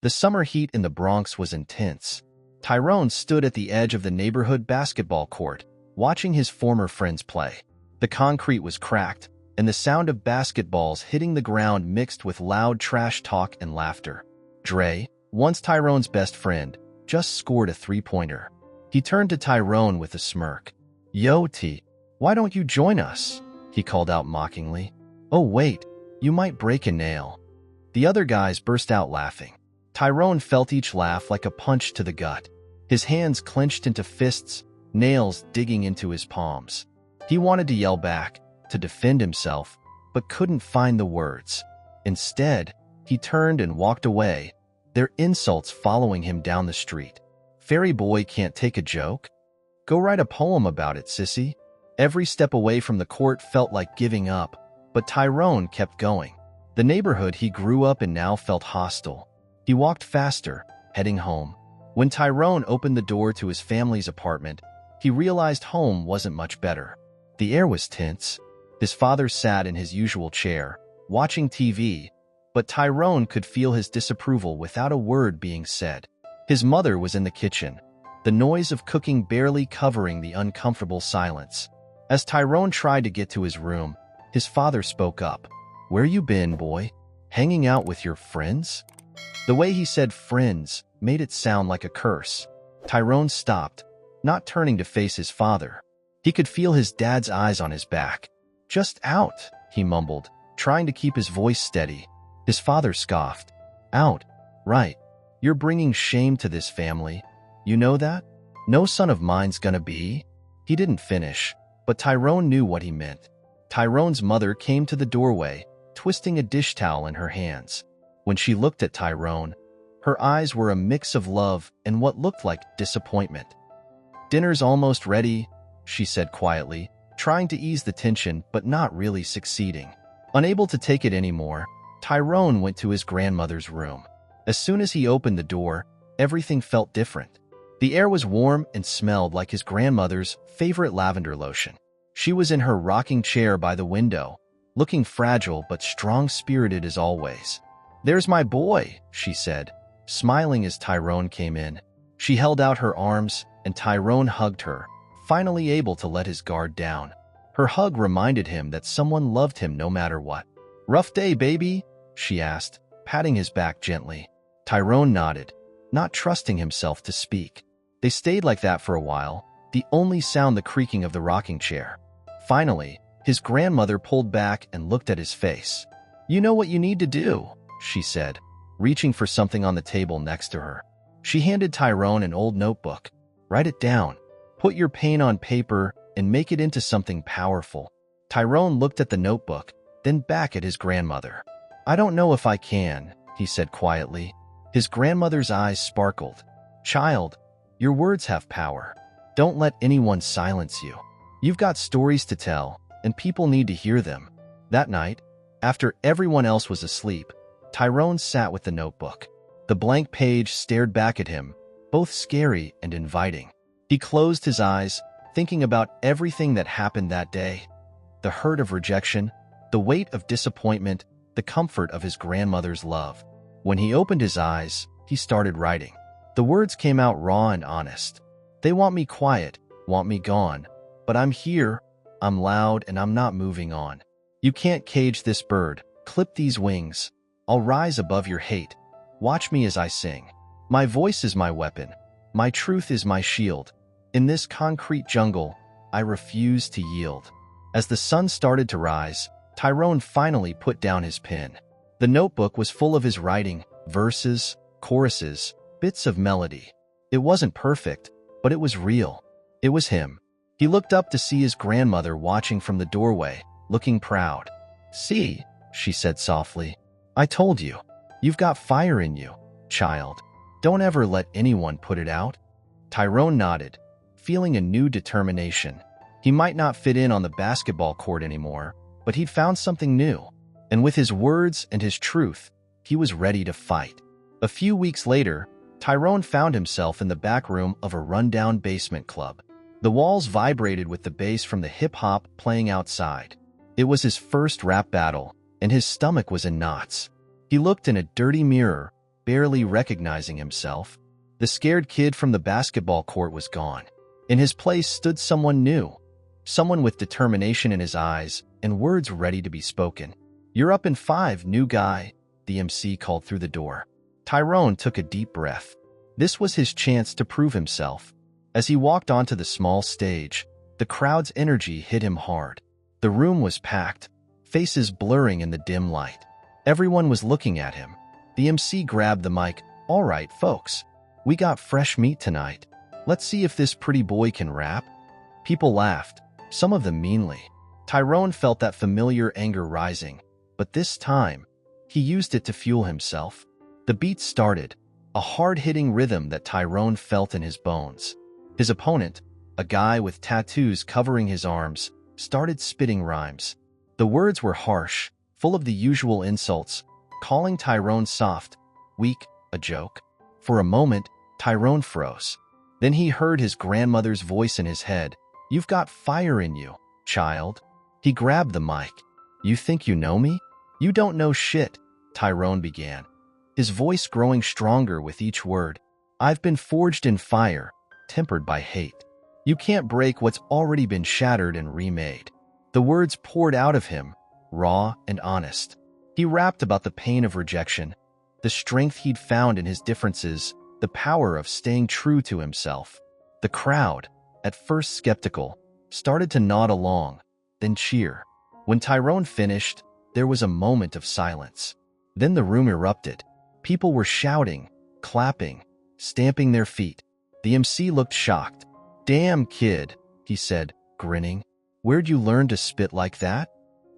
The summer heat in the Bronx was intense. Tyrone stood at the edge of the neighborhood basketball court, watching his former friends play. The concrete was cracked, and the sound of basketballs hitting the ground mixed with loud trash talk and laughter. Dre, once Tyrone's best friend, just scored a three-pointer. He turned to Tyrone with a smirk. "Yo, T, why don't you join us?" he called out mockingly. "Oh, wait, you might break a nail." The other guys burst out laughing. Tyrone felt each laugh like a punch to the gut. His hands clenched into fists, nails digging into his palms. He wanted to yell back, to defend himself, but couldn't find the words. Instead, he turned and walked away, their insults following him down the street. "Fairy boy can't take a joke? Go write a poem about it, sissy." Every step away from the court felt like giving up, but Tyrone kept going. The neighborhood he grew up in now felt hostile. He walked faster, heading home. When Tyrone opened the door to his family's apartment, he realized home wasn't much better. The air was tense. His father sat in his usual chair, watching TV, but Tyrone could feel his disapproval without a word being said. His mother was in the kitchen, the noise of cooking barely covering the uncomfortable silence. As Tyrone tried to get to his room, his father spoke up. "Where you been, boy? Hanging out with your friends?" The way he said friends made it sound like a curse. Tyrone stopped, not turning to face his father. He could feel his dad's eyes on his back. "Just out," he mumbled, trying to keep his voice steady. His father scoffed. "Out? Right. You're bringing shame to this family. You know that? No son of mine's gonna be." He didn't finish, but Tyrone knew what he meant. Tyrone's mother came to the doorway, twisting a dish towel in her hands. When she looked at Tyrone, her eyes were a mix of love and what looked like disappointment. "Dinner's almost ready," she said quietly, trying to ease the tension but not really succeeding. Unable to take it anymore, Tyrone went to his grandmother's room. As soon as he opened the door, everything felt different. The air was warm and smelled like his grandmother's favorite lavender lotion. She was in her rocking chair by the window, looking fragile but strong-spirited as always. "There's my boy," she said, smiling as Tyrone came in. She held out her arms, and Tyrone hugged her, finally able to let his guard down. Her hug reminded him that someone loved him no matter what. "Rough day, baby?" she asked, patting his back gently. Tyrone nodded, not trusting himself to speak. They stayed like that for a while, the only sound the creaking of the rocking chair. Finally, his grandmother pulled back and looked at his face. "You know what you need to do," she said, reaching for something on the table next to her. She handed Tyrone an old notebook. "Write it down. Put your pain on paper and make it into something powerful." Tyrone looked at the notebook, then back at his grandmother. "I don't know if I can," he said quietly. His grandmother's eyes sparkled. "Child, your words have power. Don't let anyone silence you. You've got stories to tell, and people need to hear them." That night, after everyone else was asleep, Tyrone sat with the notebook. The blank page stared back at him, both scary and inviting. He closed his eyes, thinking about everything that happened that day. The hurt of rejection, the weight of disappointment, the comfort of his grandmother's love. When he opened his eyes, he started writing. The words came out raw and honest. "They want me quiet, want me gone, but I'm here, I'm loud, and I'm not moving on. You can't cage this bird, clip these wings. I'll rise above your hate. Watch me as I sing. My voice is my weapon. My truth is my shield. In this concrete jungle, I refuse to yield." As the sun started to rise, Tyrone finally put down his pen. The notebook was full of his writing, verses, choruses, bits of melody. It wasn't perfect, but it was real. It was him. He looked up to see his grandmother watching from the doorway, looking proud. "See," she said softly, "I told you. You've got fire in you, child. Don't ever let anyone put it out." Tyrone nodded, feeling a new determination. He might not fit in on the basketball court anymore, but he'd found something new. And with his words and his truth, he was ready to fight. A few weeks later, Tyrone found himself in the back room of a rundown basement club. The walls vibrated with the bass from the hip-hop playing outside. It was his first rap battle, and his stomach was in knots. He looked in a dirty mirror, barely recognizing himself. The scared kid from the basketball court was gone. In his place stood someone new, someone with determination in his eyes and words ready to be spoken. "You're up in 5, new guy," the MC called through the door. Tyrone took a deep breath. This was his chance to prove himself. As he walked onto the small stage, the crowd's energy hit him hard. The room was packed, faces blurring in the dim light. Everyone was looking at him. The MC grabbed the mic. "All right, folks. We got fresh meat tonight. Let's see if this pretty boy can rap." People laughed, some of them meanly. Tyrone felt that familiar anger rising, but this time, he used it to fuel himself. The beat started, a hard-hitting rhythm that Tyrone felt in his bones. His opponent, a guy with tattoos covering his arms, started spitting rhymes. The words were harsh, full of the usual insults, calling Tyrone soft, weak, a joke. For a moment, Tyrone froze. Then he heard his grandmother's voice in his head. "You've got fire in you, child." He grabbed the mic. "You think you know me? You don't know shit," Tyrone began, his voice growing stronger with each word. "I've been forged in fire, tempered by hate. You can't break what's already been shattered and remade." The words poured out of him, raw and honest. He rapped about the pain of rejection, the strength he'd found in his differences, the power of staying true to himself. The crowd, at first skeptical, started to nod along, then cheer. When Tyrone finished, there was a moment of silence. Then the room erupted. People were shouting, clapping, stamping their feet. The MC looked shocked. "Damn, kid," he said, grinning. "Where'd you learn to spit like that?"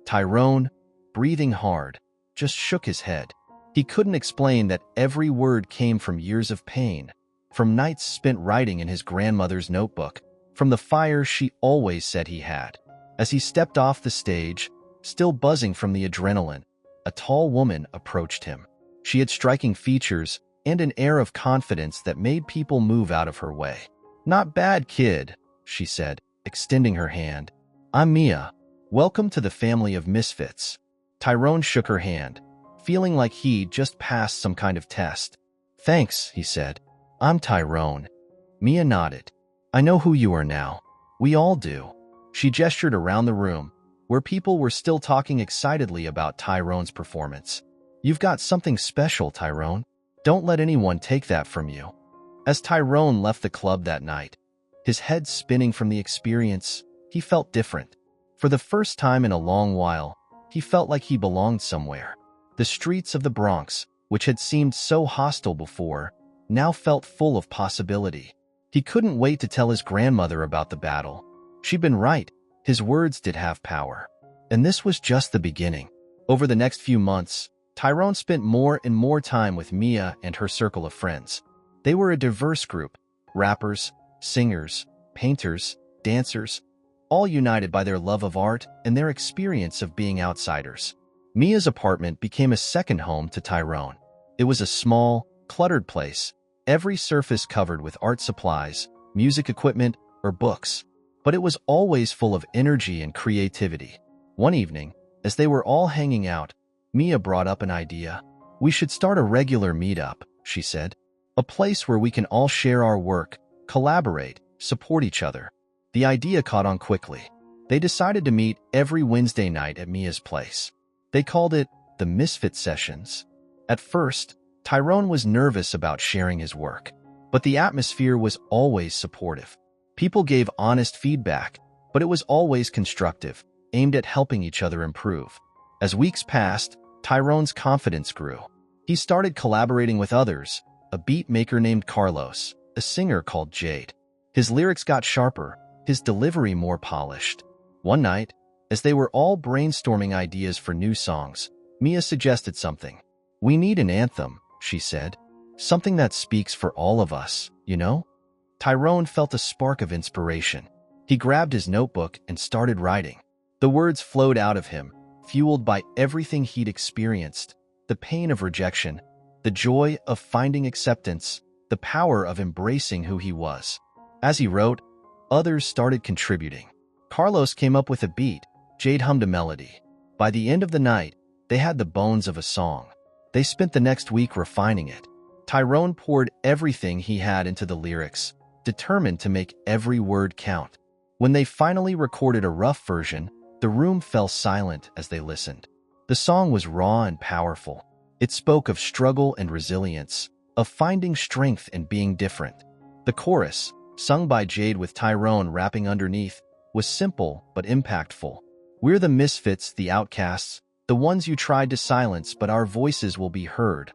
Tyrone, breathing hard, just shook his head. He couldn't explain that every word came from years of pain, from nights spent writing in his grandmother's notebook, from the fire she always said he had. As he stepped off the stage, still buzzing from the adrenaline, a tall woman approached him. She had striking features and an air of confidence that made people move out of her way. "Not bad, kid," she said, extending her hand. "I'm Mia. Welcome to the family of misfits." Tyrone shook her hand, feeling like he'd just passed some kind of test. "Thanks," he said. "I'm Tyrone." Mia nodded. "I know who you are now. We all do." She gestured around the room, where people were still talking excitedly about Tyrone's performance. "You've got something special, Tyrone. Don't let anyone take that from you." As Tyrone left the club that night, his head spinning from the experience, he felt different. For the first time in a long while, he felt like he belonged somewhere. The streets of the Bronx, which had seemed so hostile before, now felt full of possibility. He couldn't wait to tell his grandmother about the battle. She'd been right. His words did have power. And this was just the beginning. Over the next few months, Tyrone spent more and more time with Mia and her circle of friends. They were a diverse group: rappers, singers, painters, dancers, all united by their love of art and their experience of being outsiders. Mia's apartment became a second home to Tyrone. It was a small, cluttered place, every surface covered with art supplies, music equipment, or books. But it was always full of energy and creativity. One evening, as they were all hanging out, Mia brought up an idea. "We should start a regular meetup," she said. "A place where we can all share our work, collaborate, support each other." The idea caught on quickly. They decided to meet every Wednesday night at Mia's place. They called it the Misfit Sessions. At first, Tyrone was nervous about sharing his work, but the atmosphere was always supportive. People gave honest feedback, but it was always constructive, aimed at helping each other improve. As weeks passed, Tyrone's confidence grew. He started collaborating with others, a beat maker named Carlos, a singer called Jade. His lyrics got sharper, his delivery more polished. One night, as they were all brainstorming ideas for new songs, Mia suggested something. "We need an anthem," she said. "Something that speaks for all of us, you know?" Tyrone felt a spark of inspiration. He grabbed his notebook and started writing. The words flowed out of him, fueled by everything he'd experienced: the pain of rejection, the joy of finding acceptance, the power of embracing who he was. As he wrote, others started contributing. Carlos came up with a beat, Jade hummed a melody. By the end of the night, they had the bones of a song. They spent the next week refining it, Tyrone poured everything he had into the lyrics, determined to make every word count. When they finally recorded a rough version, the room fell silent as they listened. The song was raw and powerful. It spoke of struggle and resilience, of finding strength and being different. The chorus, sung by Jade with Tyrone rapping underneath, was simple but impactful. "We're the misfits, the outcasts, the ones you tried to silence, but our voices will be heard.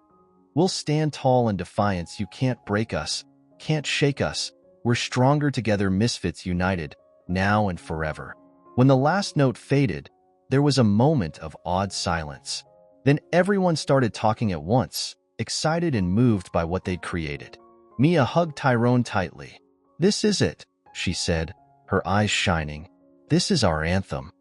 We'll stand tall in defiance, you can't break us, can't shake us. We're stronger together, misfits united, now and forever." When the last note faded, there was a moment of awed silence. Then everyone started talking at once, excited and moved by what they'd created. Mia hugged Tyrone tightly. "This is it," she said, her eyes shining. "This is our anthem."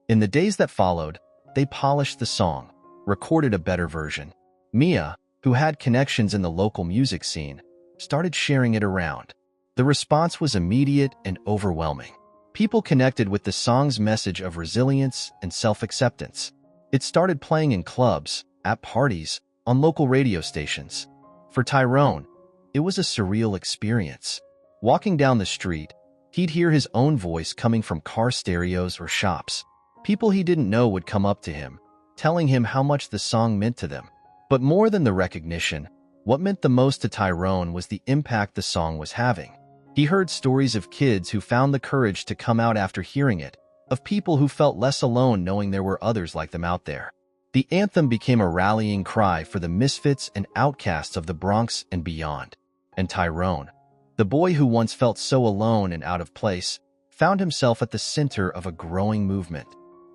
In the days that followed, they polished the song, recorded a better version. Mia, who had connections in the local music scene, started sharing it around. The response was immediate and overwhelming. People connected with the song's message of resilience and self-acceptance. It started playing in clubs, at parties, on local radio stations. For Tyrone, it was a surreal experience. Walking down the street, he'd hear his own voice coming from car stereos or shops. People he didn't know would come up to him, telling him how much the song meant to them. But more than the recognition, what meant the most to Tyrone was the impact the song was having. He heard stories of kids who found the courage to come out after hearing it, of people who felt less alone knowing there were others like them out there. The anthem became a rallying cry for the misfits and outcasts of the Bronx and beyond. And Tyrone, the boy who once felt so alone and out of place, found himself at the center of a growing movement.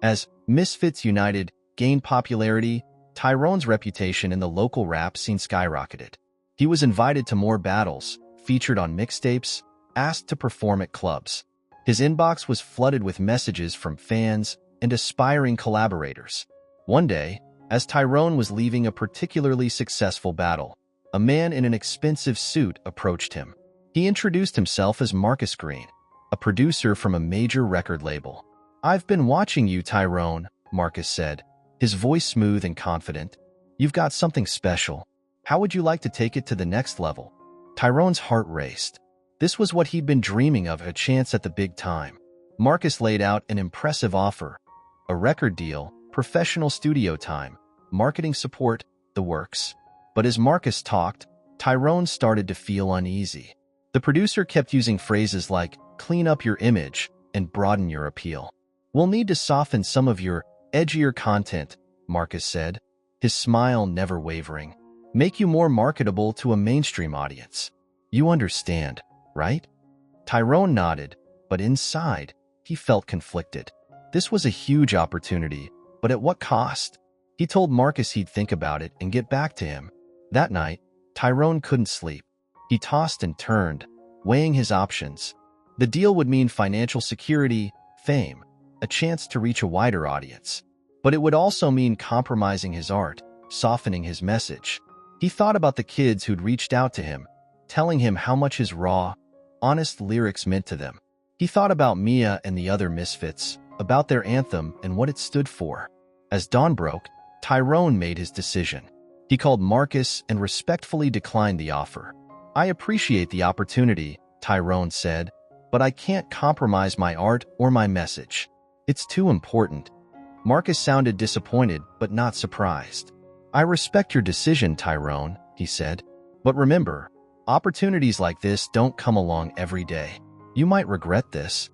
As Misfits United gained popularity, Tyrone's reputation in the local rap scene skyrocketed. He was invited to more battles, featured on mixtapes, asked to perform at clubs. His inbox was flooded with messages from fans and aspiring collaborators. One day, as Tyrone was leaving a particularly successful battle, a man in an expensive suit approached him. He introduced himself as Marcus Green, a producer from a major record label. "I've been watching you, Tyrone," Marcus said, his voice smooth and confident. "You've got something special. How would you like to take it to the next level?" Tyrone's heart raced. This was what he'd been dreaming of, a chance at the big time. Marcus laid out an impressive offer: a record deal, professional studio time, marketing support, the works. But as Marcus talked, Tyrone started to feel uneasy. The producer kept using phrases like, "clean up your image," and "broaden your appeal." "We'll need to soften some of your edgier content," Marcus said, his smile never wavering. "Make you more marketable to a mainstream audience. You understand, right?" Tyrone nodded, but inside, he felt conflicted. This was a huge opportunity, but at what cost? He told Marcus he'd think about it and get back to him. That night, Tyrone couldn't sleep. He tossed and turned, weighing his options. The deal would mean financial security, fame, a chance to reach a wider audience. But it would also mean compromising his art, softening his message. He thought about the kids who'd reached out to him, telling him how much his raw, honest lyrics meant to them. He thought about Mia and the other misfits, about their anthem and what it stood for. As dawn broke, Tyrone made his decision. He called Marcus and respectfully declined the offer. "I appreciate the opportunity," Tyrone said, "but I can't compromise my art or my message. It's too important." Marcus sounded disappointed but not surprised. "I respect your decision, Tyrone," he said. "But remember, opportunities like this don't come along every day. You might regret this."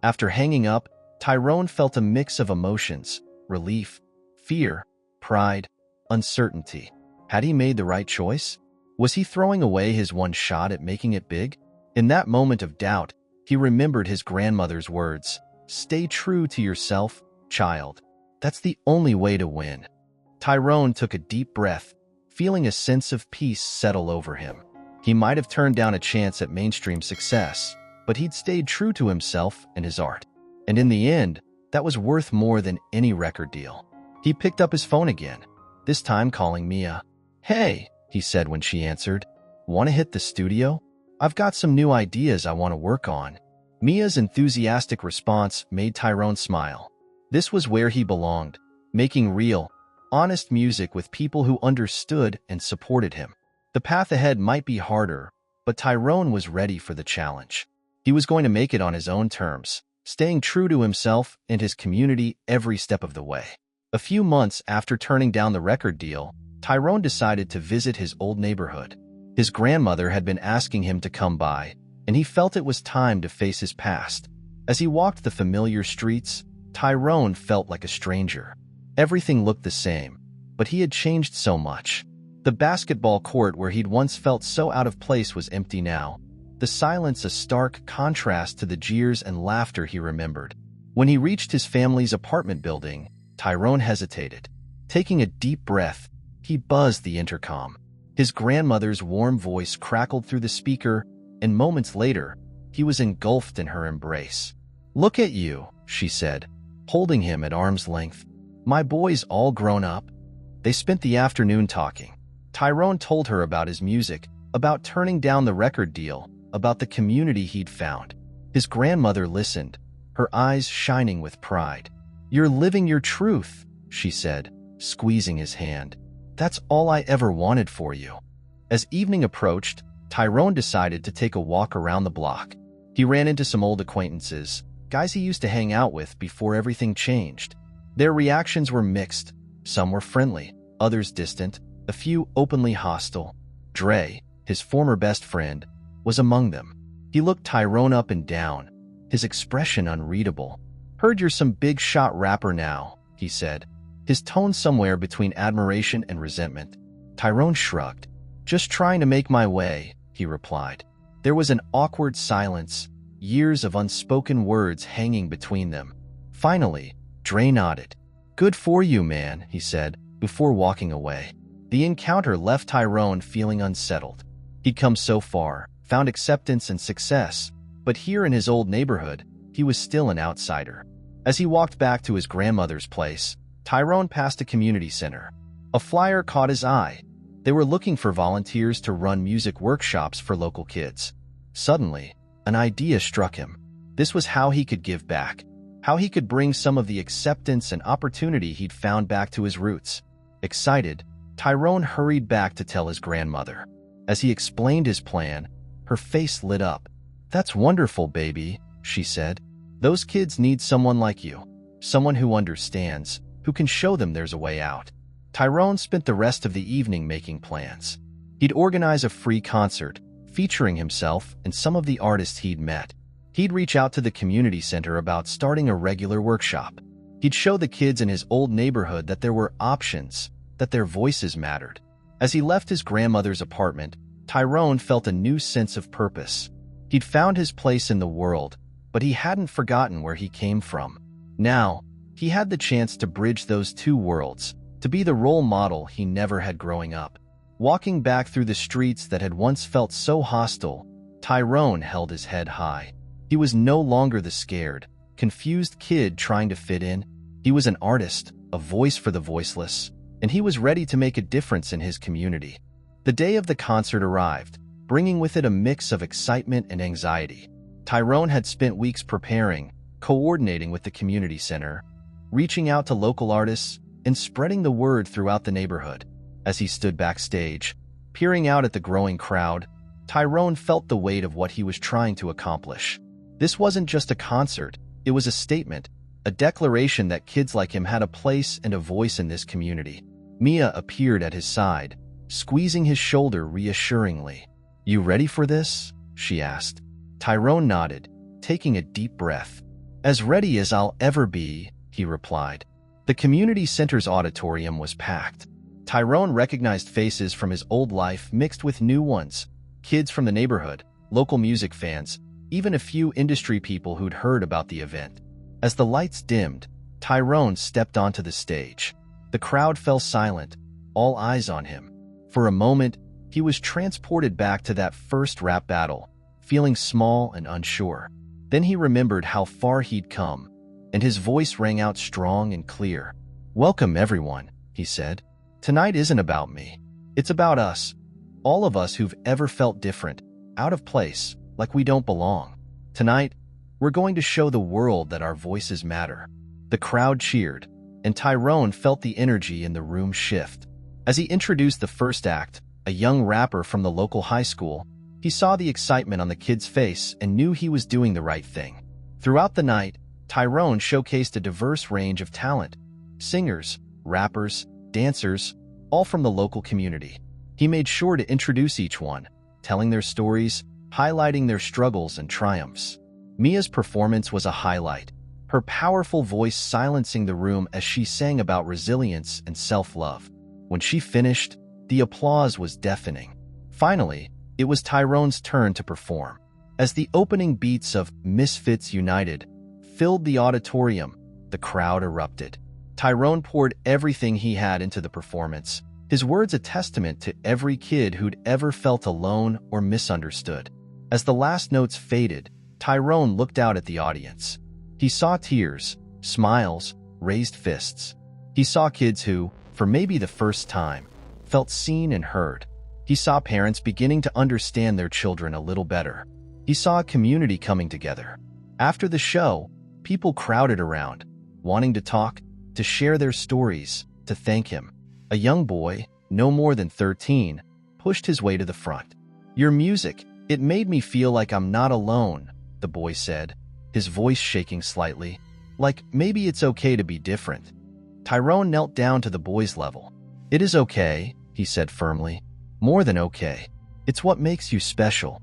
After hanging up, Tyrone felt a mix of emotions: relief, fear, pride, uncertainty. Had he made the right choice? Was he throwing away his one shot at making it big? In that moment of doubt, he remembered his grandmother's words: "Stay true to yourself, child. That's the only way to win." Tyrone took a deep breath, feeling a sense of peace settle over him. He might have turned down a chance at mainstream success, but he'd stayed true to himself and his art. And in the end, that was worth more than any record deal. He picked up his phone again, this time calling Mia. "Hey," he said when she answered. "Want to hit the studio? I've got some new ideas I want to work on." Mia's enthusiastic response made Tyrone smile. This was where he belonged, making real, honest music with people who understood and supported him. The path ahead might be harder, but Tyrone was ready for the challenge. He was going to make it on his own terms, staying true to himself and his community every step of the way. A few months after turning down the record deal, Tyrone decided to visit his old neighborhood. His grandmother had been asking him to come by, and he felt it was time to face his past. As he walked the familiar streets, Tyrone felt like a stranger. Everything looked the same, but he had changed so much. The basketball court where he'd once felt so out of place was empty now, the silence a stark contrast to the jeers and laughter he remembered. When he reached his family's apartment building, Tyrone hesitated. Taking a deep breath, he buzzed the intercom. His grandmother's warm voice crackled through the speaker, and moments later, he was engulfed in her embrace. "Look at you," she said, holding him at arm's length. "My boy's all grown up." They spent the afternoon talking. Tyrone told her about his music, about turning down the record deal, about the community he'd found. His grandmother listened, her eyes shining with pride. "You're living your truth," she said, squeezing his hand. "That's all I ever wanted for you." As evening approached, Tyrone decided to take a walk around the block. He ran into some old acquaintances, guys he used to hang out with before everything changed. Their reactions were mixed. Some were friendly, others distant, a few openly hostile. Dre, his former best friend, was among them. He looked Tyrone up and down, his expression unreadable. "Heard you're some big shot rapper now," he said, his tone somewhere between admiration and resentment. Tyrone shrugged. "Just trying to make my way," he replied. There was an awkward silence, years of unspoken words hanging between them. Finally, Dre nodded. "Good for you, man," he said, before walking away. The encounter left Tyrone feeling unsettled. He'd come so far, found acceptance and success, but here in his old neighborhood, he was still an outsider. As he walked back to his grandmother's place, Tyrone passed a community center. A flyer caught his eye. They were looking for volunteers to run music workshops for local kids. Suddenly, an idea struck him. This was how he could give back, how he could bring some of the acceptance and opportunity he'd found back to his roots. Excited, Tyrone hurried back to tell his grandmother. As he explained his plan, her face lit up. "That's wonderful, baby," she said. "Those kids need someone like you, someone who understands, who can show them there's a way out." Tyrone spent the rest of the evening making plans. He'd organize a free concert, featuring himself and some of the artists he'd met. He'd reach out to the community center about starting a regular workshop. He'd show the kids in his old neighborhood that there were options, that their voices mattered. As he left his grandmother's apartment, Tyrone felt a new sense of purpose. He'd found his place in the world, but he hadn't forgotten where he came from. Now, he had the chance to bridge those two worlds, to be the role model he never had growing up. Walking back through the streets that had once felt so hostile, Tyrone held his head high. He was no longer the scared, confused kid trying to fit in. He was an artist, a voice for the voiceless, and he was ready to make a difference in his community. The day of the concert arrived, bringing with it a mix of excitement and anxiety. Tyrone had spent weeks preparing, coordinating with the community center, reaching out to local artists, and spreading the word throughout the neighborhood. As he stood backstage, peering out at the growing crowd, Tyrone felt the weight of what he was trying to accomplish. This wasn't just a concert, it was a statement, a declaration that kids like him had a place and a voice in this community. Mia appeared at his side, squeezing his shoulder reassuringly. "You ready for this?" she asked. Tyrone nodded, taking a deep breath. "As ready as I'll ever be," he replied. The community center's auditorium was packed. Tyrone recognized faces from his old life mixed with new ones, kids from the neighborhood, local music fans, even a few industry people who'd heard about the event. As the lights dimmed, Tyrone stepped onto the stage. The crowd fell silent, all eyes on him. For a moment, he was transported back to that first rap battle, feeling small and unsure. Then he remembered how far he'd come, and his voice rang out strong and clear. "Welcome, everyone," he said. "Tonight isn't about me. It's about us. All of us who've ever felt different, out of place, like we don't belong. Tonight, we're going to show the world that our voices matter." The crowd cheered, and Tyrone felt the energy in the room shift. As he introduced the first act, a young rapper from the local high school. He saw the excitement on the kid's face and knew he was doing the right thing. Throughout the night, Tyrone showcased a diverse range of talent: singers, rappers, dancers, all from the local community. He made sure to introduce each one, telling their stories, highlighting their struggles and triumphs. Mia's performance was a highlight, her powerful voice silencing the room as she sang about resilience and self-love. When she finished, the applause was deafening. Finally, it was Tyrone's turn to perform. As the opening beats of Misfits United filled the auditorium, the crowd erupted. Tyrone poured everything he had into the performance, his words a testament to every kid who'd ever felt alone or misunderstood. As the last notes faded, Tyrone looked out at the audience. He saw tears, smiles, raised fists. He saw kids who, for maybe the first time, felt seen and heard. He saw parents beginning to understand their children a little better. He saw a community coming together. After the show, people crowded around, wanting to talk, to share their stories, to thank him. A young boy, no more than 13, pushed his way to the front. "Your music, it made me feel like I'm not alone," the boy said, his voice shaking slightly, like maybe it's okay to be different. Tyrone knelt down to the boy's level. "It is okay," he said firmly. "More than okay. It's what makes you special."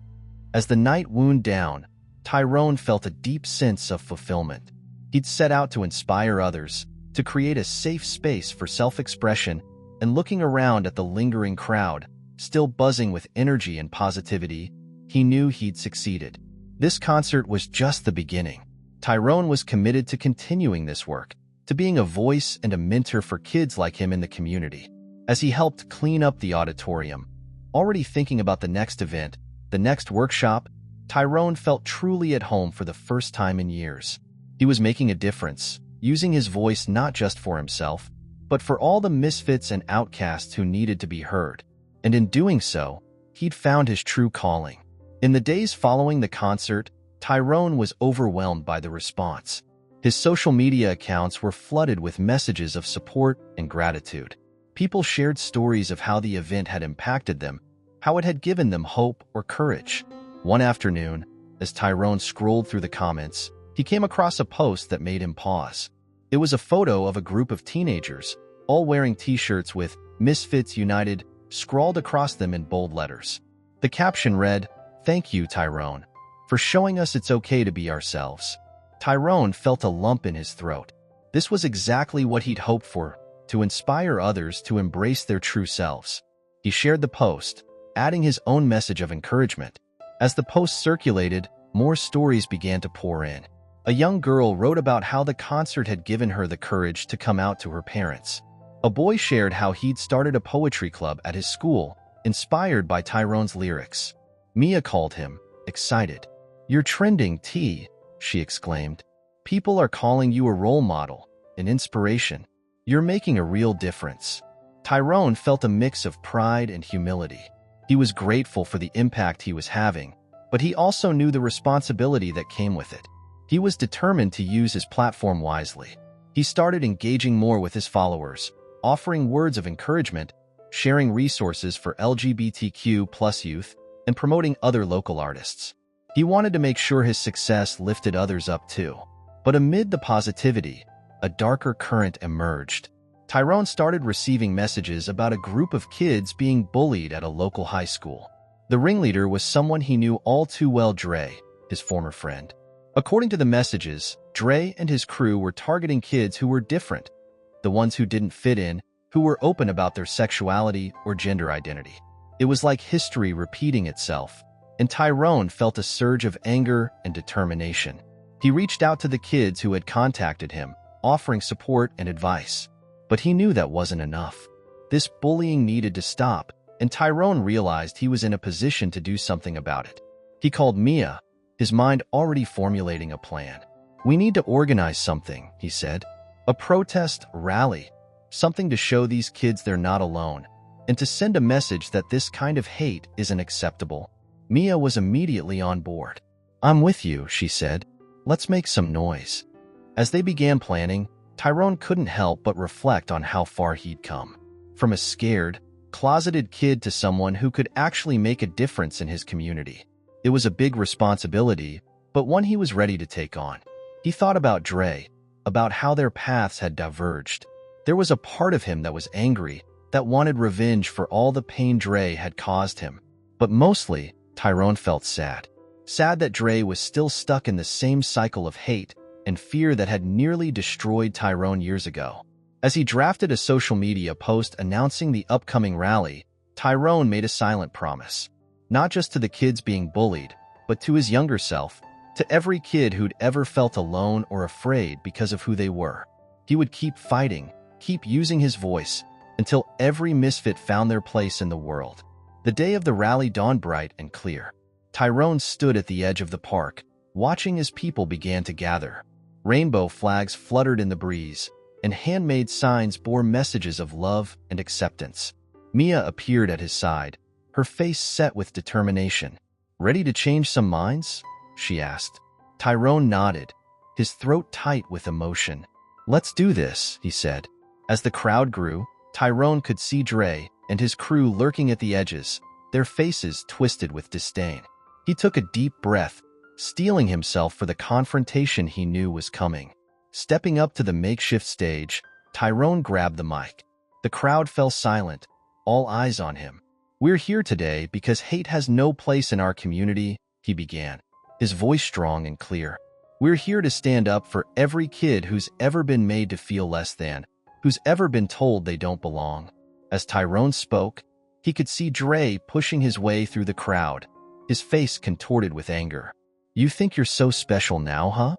As the night wound down, Tyrone felt a deep sense of fulfillment. He'd set out to inspire others, to create a safe space for self-expression, and looking around at the lingering crowd, still buzzing with energy and positivity, he knew he'd succeeded. This concert was just the beginning. Tyrone was committed to continuing this work, to being a voice and a mentor for kids like him in the community. As he helped clean up the auditorium, already thinking about the next event, the next workshop, Tyrone felt truly at home for the first time in years. He was making a difference, using his voice not just for himself, but for all the misfits and outcasts who needed to be heard. And in doing so, he'd found his true calling. In the days following the concert, Tyrone was overwhelmed by the response. His social media accounts were flooded with messages of support and gratitude. People shared stories of how the event had impacted them, how it had given them hope or courage. One afternoon, as Tyrone scrolled through the comments, he came across a post that made him pause. It was a photo of a group of teenagers, all wearing t-shirts with Misfits United scrawled across them in bold letters. The caption read, "Thank you, Tyrone, for showing us it's okay to be ourselves." Tyrone felt a lump in his throat. This was exactly what he'd hoped for, to inspire others to embrace their true selves. He shared the post, adding his own message of encouragement. As the post circulated, more stories began to pour in. A young girl wrote about how the concert had given her the courage to come out to her parents. A boy shared how he'd started a poetry club at his school, inspired by Tyrone's lyrics. Mia called him, excited. "You're trending, T," she exclaimed. "People are calling you a role model, an inspiration. You're making a real difference." Tyrone felt a mix of pride and humility. He was grateful for the impact he was having, but he also knew the responsibility that came with it. He was determined to use his platform wisely. He started engaging more with his followers, offering words of encouragement, sharing resources for LGBTQ+ youth, and promoting other local artists. He wanted to make sure his success lifted others up too. But amid the positivity, a darker current emerged. Tyrone started receiving messages about a group of kids being bullied at a local high school. The ringleader was someone he knew all too well, Dre, his former friend. According to the messages, Dre and his crew were targeting kids who were different, the ones who didn't fit in, who were open about their sexuality or gender identity. It was like history repeating itself, and Tyrone felt a surge of anger and determination. He reached out to the kids who had contacted him, offering support and advice. But he knew that wasn't enough. This bullying needed to stop, and Tyrone realized he was in a position to do something about it. He called Mia, his mind already formulating a plan. "We need to organize something," he said. "A protest, rally, something to show these kids they're not alone, and to send a message that this kind of hate isn't acceptable." Mia was immediately on board. "I'm with you," she said. "Let's make some noise." As they began planning, Tyrone couldn't help but reflect on how far he'd come. From a scared, closeted kid to someone who could actually make a difference in his community. It was a big responsibility, but one he was ready to take on. He thought about Dre, about how their paths had diverged. There was a part of him that was angry, that wanted revenge for all the pain Dre had caused him. But mostly, Tyrone felt sad. Sad that Dre was still stuck in the same cycle of hate and fear that had nearly destroyed Tyrone years ago. As he drafted a social media post announcing the upcoming rally, Tyrone made a silent promise. Not just to the kids being bullied, but to his younger self, to every kid who'd ever felt alone or afraid because of who they were. He would keep fighting, keep using his voice, until every misfit found their place in the world. The day of the rally dawned bright and clear. Tyrone stood at the edge of the park, watching as people began to gather. Rainbow flags fluttered in the breeze, and handmade signs bore messages of love and acceptance. Mia appeared at his side, her face set with determination. "Ready to change some minds?" she asked. Tyrone nodded, his throat tight with emotion. "Let's do this," he said. As the crowd grew, Tyrone could see Dre and his crew lurking at the edges, their faces twisted with disdain. He took a deep breath, steeling himself for the confrontation he knew was coming. Stepping up to the makeshift stage, Tyrone grabbed the mic. The crowd fell silent, all eyes on him. "We're here today because hate has no place in our community," he began, his voice strong and clear. "We're here to stand up for every kid who's ever been made to feel less than, who's ever been told they don't belong." As Tyrone spoke, he could see Dre pushing his way through the crowd, his face contorted with anger. "You think you're so special now, huh?"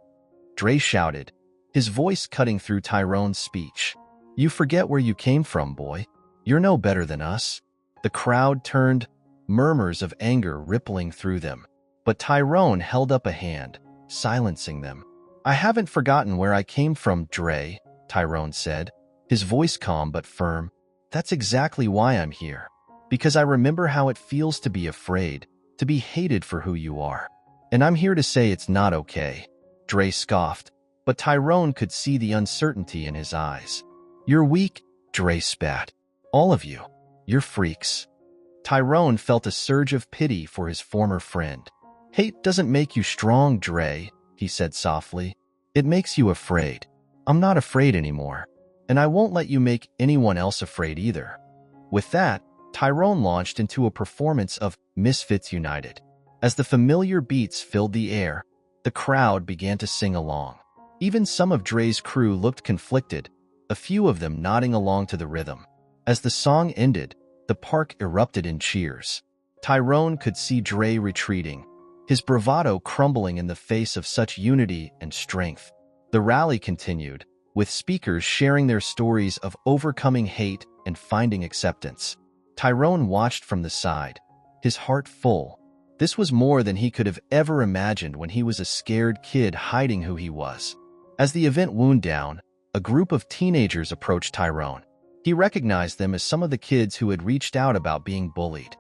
Dre shouted, his voice cutting through Tyrone's speech. "You forget where you came from, boy. You're no better than us." The crowd turned, murmurs of anger rippling through them. But Tyrone held up a hand, silencing them. "I haven't forgotten where I came from, Dre," Tyrone said, his voice calm but firm. "That's exactly why I'm here. Because I remember how it feels to be afraid, to be hated for who you are. And I'm here to say it's not okay." Dre scoffed, but Tyrone could see the uncertainty in his eyes. "You're weak," Dre spat. "All of you. You're freaks." Tyrone felt a surge of pity for his former friend. "Hate doesn't make you strong, Dre," he said softly. "It makes you afraid. I'm not afraid anymore. And I won't let you make anyone else afraid either." With that, Tyrone launched into a performance of Misfits United. As the familiar beats filled the air, the crowd began to sing along. Even some of Dre's crew looked conflicted, a few of them nodding along to the rhythm. As the song ended, the park erupted in cheers. Tyrone could see Dre retreating, his bravado crumbling in the face of such unity and strength. The rally continued, with speakers sharing their stories of overcoming hate and finding acceptance. Tyrone watched from the side, his heart full. This was more than he could have ever imagined when he was a scared kid hiding who he was. As the event wound down, a group of teenagers approached Tyrone. He recognized them as some of the kids who had reached out about being bullied.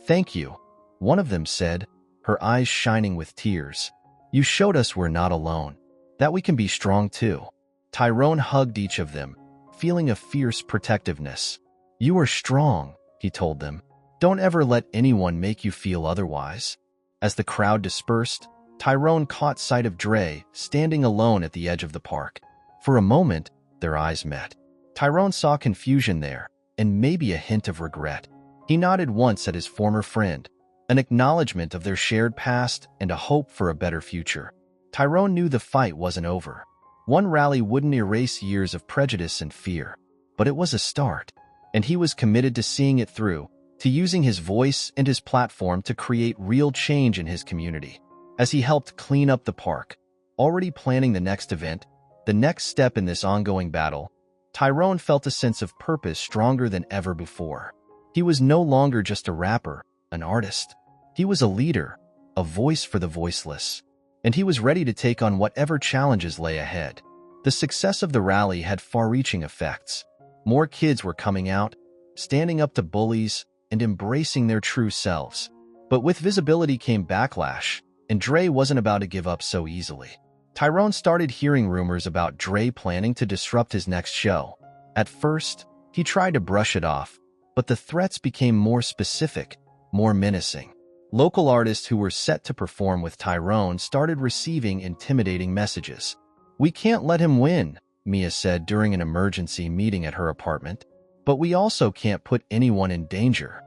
"Thank you," one of them said, her eyes shining with tears. "You showed us we're not alone, that we can be strong too." Tyrone hugged each of them, feeling a fierce protectiveness. "You are strong," he told them. "Don't ever let anyone make you feel otherwise." As the crowd dispersed, Tyrone caught sight of Dre standing alone at the edge of the park. For a moment, their eyes met. Tyrone saw confusion there, and maybe a hint of regret. He nodded once at his former friend, an acknowledgement of their shared past and a hope for a better future. Tyrone knew the fight wasn't over. One rally wouldn't erase years of prejudice and fear, but it was a start, and he was committed to seeing it through, to using his voice and his platform to create real change in his community. As he helped clean up the park, already planning the next event, the next step in this ongoing battle, Tyrone felt a sense of purpose stronger than ever before. He was no longer just a rapper, an artist. He was a leader, a voice for the voiceless, and he was ready to take on whatever challenges lay ahead. The success of the rally had far-reaching effects. More kids were coming out, standing up to bullies, and embracing their true selves. But with visibility came backlash, and Dre wasn't about to give up so easily. Tyrone started hearing rumors about Dre planning to disrupt his next show. At first, he tried to brush it off, but the threats became more specific, more menacing. Local artists who were set to perform with Tyrone started receiving intimidating messages. "We can't let him win," Mia said during an emergency meeting at her apartment. "But we also can't put anyone in danger."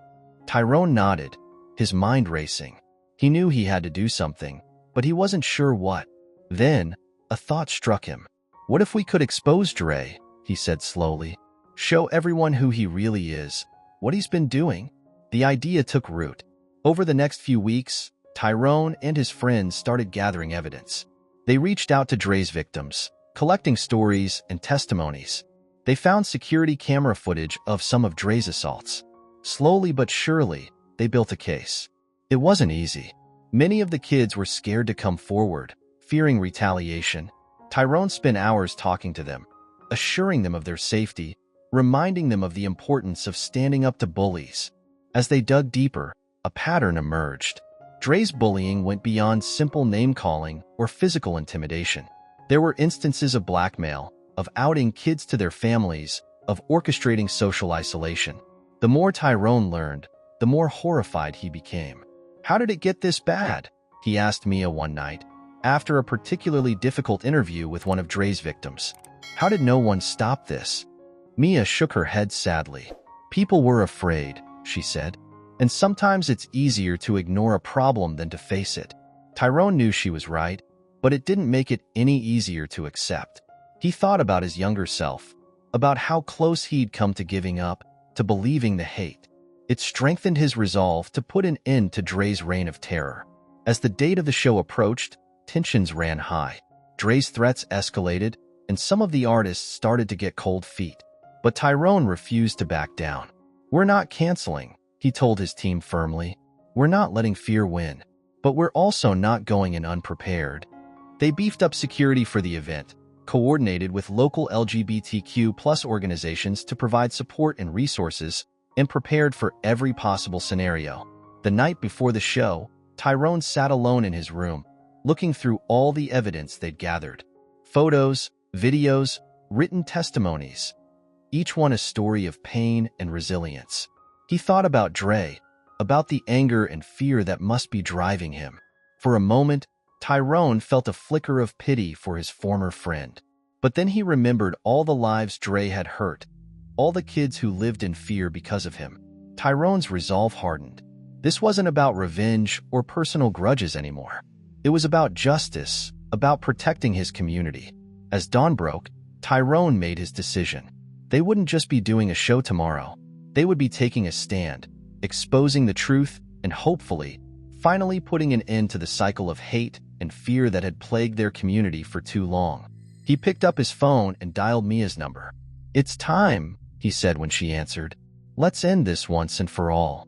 Tyrone nodded, his mind racing. He knew he had to do something, but he wasn't sure what. Then, a thought struck him. "What if we could expose Dre?" he said slowly. "Show everyone who he really is, what he's been doing." The idea took root. Over the next few weeks, Tyrone and his friends started gathering evidence. They reached out to Dre's victims, collecting stories and testimonies. They found security camera footage of some of Dre's assaults. Slowly but surely, they built a case. It wasn't easy. Many of the kids were scared to come forward, fearing retaliation. Tyrone spent hours talking to them, assuring them of their safety, reminding them of the importance of standing up to bullies. As they dug deeper, a pattern emerged. Dre's bullying went beyond simple name-calling or physical intimidation. There were instances of blackmail, of outing kids to their families, of orchestrating social isolation. The more Tyrone learned, the more horrified he became. "How did it get this bad?" he asked Mia one night, after a particularly difficult interview with one of Dre's victims. "How did no one stop this?" Mia shook her head sadly. "People were afraid," she said. "And sometimes it's easier to ignore a problem than to face it." Tyrone knew she was right, but it didn't make it any easier to accept. He thought about his younger self, about how close he'd come to giving up, to believing the hate. It strengthened his resolve to put an end to Dre's reign of terror. As the date of the show approached, tensions ran high. Dre's threats escalated, and some of the artists started to get cold feet. But Tyrone refused to back down. "We're not canceling," he told his team firmly. "We're not letting fear win, but we're also not going in unprepared." They beefed up security for the event, coordinated with local LGBTQ+ organizations to provide support and resources, and prepared for every possible scenario. The night before the show, Tyrone sat alone in his room, looking through all the evidence they'd gathered. Photos, videos, written testimonies. Each one a story of pain and resilience. He thought about Dre, about the anger and fear that must be driving him. For a moment, Tyrone felt a flicker of pity for his former friend. But then he remembered all the lives Dre had hurt, all the kids who lived in fear because of him. Tyrone's resolve hardened. This wasn't about revenge or personal grudges anymore. It was about justice, about protecting his community. As dawn broke, Tyrone made his decision. They wouldn't just be doing a show tomorrow. They would be taking a stand, exposing the truth, and hopefully, finally putting an end to the cycle of hate and fear that had plagued their community for too long. He picked up his phone and dialed Mia's number. "It's time," he said when she answered. "Let's end this once and for all."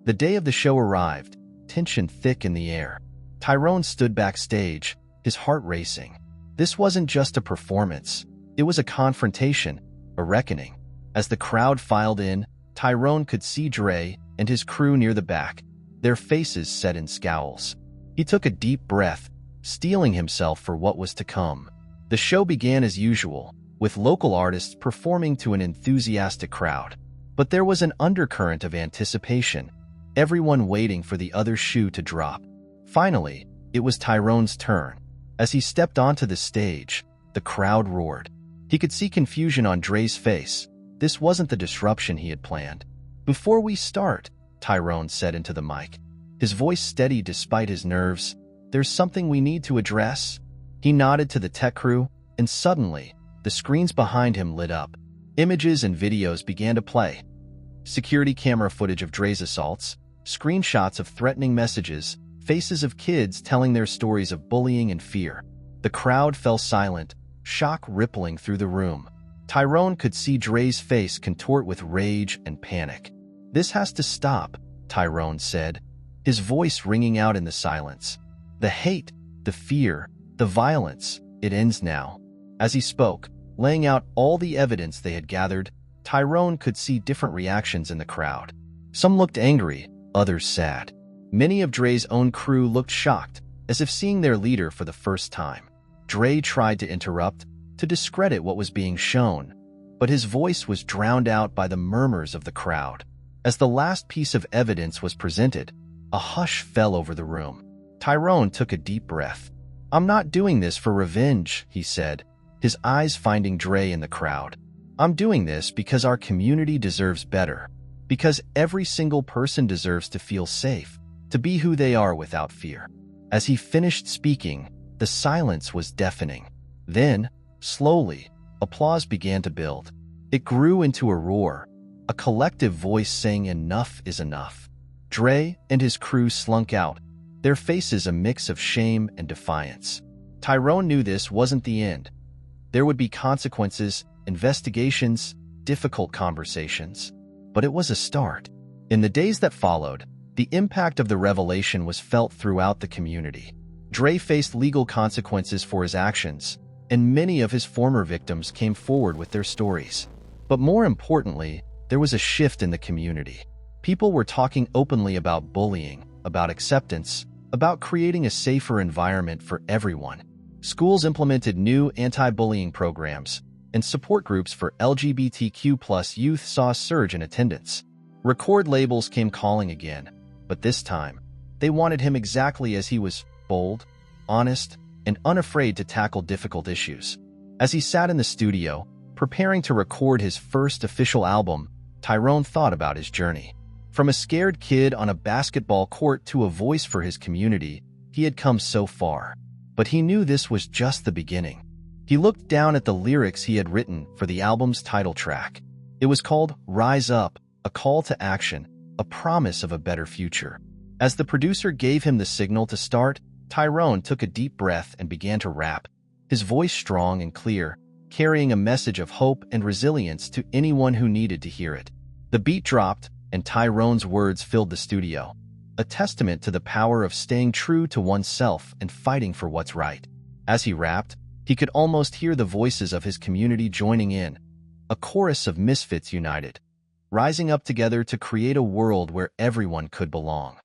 The day of the show arrived, tension thick in the air. Tyrone stood backstage, his heart racing. This wasn't just a performance. It was a confrontation, a reckoning. As the crowd filed in, Tyrone could see Dre and his crew near the back, their faces set in scowls. He took a deep breath, steeling himself for what was to come. The show began as usual, with local artists performing to an enthusiastic crowd. But there was an undercurrent of anticipation, everyone waiting for the other shoe to drop. Finally, it was Tyrone's turn. As he stepped onto the stage, the crowd roared. He could see confusion on Dre's face. This wasn't the disruption he had planned. "Before we start," Tyrone said into the mic, his voice steady despite his nerves, "there's something we need to address." He nodded to the tech crew, and suddenly, the screens behind him lit up. Images and videos began to play. Security camera footage of Dre's assaults, screenshots of threatening messages, faces of kids telling their stories of bullying and fear. The crowd fell silent, shock rippling through the room. Tyrone could see Dre's face contort with rage and panic. "This has to stop," Tyrone said, his voice ringing out in the silence. "The hate, the fear, the violence, it ends now." As he spoke, laying out all the evidence they had gathered, Tyrone could see different reactions in the crowd. Some looked angry, others sad. Many of Dre's own crew looked shocked, as if seeing their leader for the first time. Dre tried to interrupt, to discredit what was being shown, but his voice was drowned out by the murmurs of the crowd. As the last piece of evidence was presented, a hush fell over the room. Tyrone took a deep breath. "I'm not doing this for revenge," he said, his eyes finding Dre in the crowd. "I'm doing this because our community deserves better. Because every single person deserves to feel safe, to be who they are without fear." As he finished speaking, the silence was deafening. Then, slowly, applause began to build. It grew into a roar, a collective voice saying enough is enough. Dre and his crew slunk out, their faces a mix of shame and defiance. Tyrone knew this wasn't the end. There would be consequences, investigations, difficult conversations. But it was a start. In the days that followed, the impact of the revelation was felt throughout the community. Dre faced legal consequences for his actions, and many of his former victims came forward with their stories. But more importantly, there was a shift in the community. People were talking openly about bullying, about acceptance, about creating a safer environment for everyone. Schools implemented new anti-bullying programs, and support groups for LGBTQ+ youth saw a surge in attendance. Record labels came calling again, but this time, they wanted him exactly as he was: bold, honest, and unafraid to tackle difficult issues. As he sat in the studio, preparing to record his first official album, Tyrone thought about his journey. From a scared kid on a basketball court to a voice for his community, he had come so far. But he knew this was just the beginning. He looked down at the lyrics he had written for the album's title track. It was called "Rise Up," a call to action, a promise of a better future. As the producer gave him the signal to start, Tyrone took a deep breath and began to rap, his voice strong and clear, carrying a message of hope and resilience to anyone who needed to hear it. The beat dropped, and Tyrone's words filled the studio, a testament to the power of staying true to oneself and fighting for what's right. As he rapped, he could almost hear the voices of his community joining in, a chorus of misfits united, rising up together to create a world where everyone could belong.